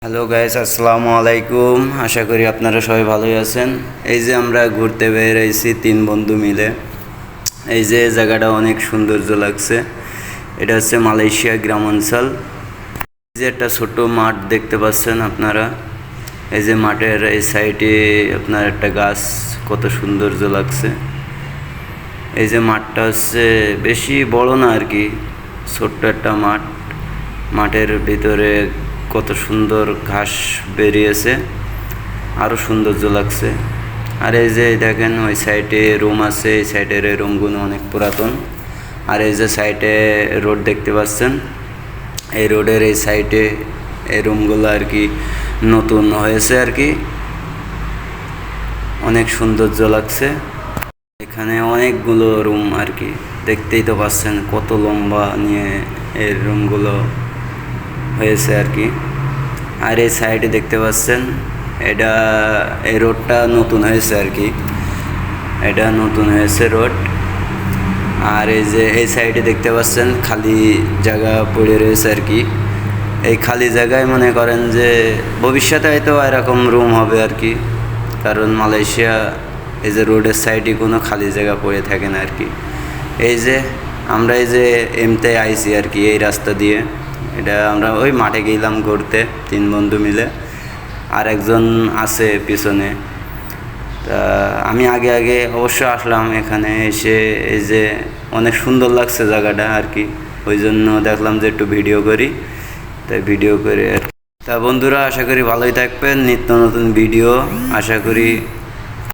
Hello guys, আসসালামু আলাইকুম। আশা করি আপনারা সবাই ভালোই আছেন। এই যে আমরা ঘুরতে বেরিয়েছি 3 বন্ধু মিলে। এই যে জায়গাটা অনেক সৌন্দর্য লাগছে। এটা হচ্ছে মালয়েশিয়া গ্রামাঞ্চল। এই যে একটা ছোট মাঠ দেখতে পাচ্ছেন আপনারা। এই যে মাঠের এই সাইডে আপনার একটা গাছ, কত সৌন্দর্য লাগছে। এই যে মাঠটা হচ্ছে বেশি বড় না আর কি, ছোট্ট একটা মাঠ। মাঠের ভিতরে কত সুন্দর ঘাস বেরিয়েছে, আরও সৌন্দর্য লাগছে। আর এই যে দেখেন ওই সাইডে রুম আছে, এই সাইডের এই রুমগুলো অনেক পুরাতন। আর এই যে সাইডে রোড দেখতে পাচ্ছেন, এই রোডের এই সাইডে এই রুমগুলো আর কি নতুন হয়েছে আর কি, অনেক সৌন্দর্য লাগছে। এখানে অনেকগুলো রুম আর কি, দেখতেই তো পাচ্ছেন কত লম্বা নিয়ে এই রুমগুলো হয়েছে আর কি। আর এই সাইডে দেখতে পাচ্ছেন এটা, এই রোডটা নতুন হয়েছে আর কি, এটা নতুন হয়েছে রোড। আর এই যে এই সাইডে দেখতে পাচ্ছেন খালি জায়গা পড়ে রয়েছে আর কি। এই খালি জায়গায় মনে করেন যে ভবিষ্যতে হয়তো এরকম রুম হবে আর কি, কারণ মালয়েশিয়া এই যে রোডের সাইডে কোনো খালি জায়গা পড়ে থাকে না আর কি। এই যে আমরা এই যে এমতে আইছি আর কি, এই রাস্তা দিয়ে। এটা আমরা ওই মাঠে গেলাম ঘুরতে 3 বন্ধু মিলে, আর একজন আছে পিছনে। তা আমি আগে আগে অবশ্য আসলাম এখানে এসে, এই যে অনেক সুন্দর লাগছে জায়গাটা আর কি, ওই জন্য দেখলাম যে একটু ভিডিও করি, তাই ভিডিও করে আর কি। তা বন্ধুরা, আশা করি ভালোই থাকবেন। নিত্য নতুন ভিডিও আশা করি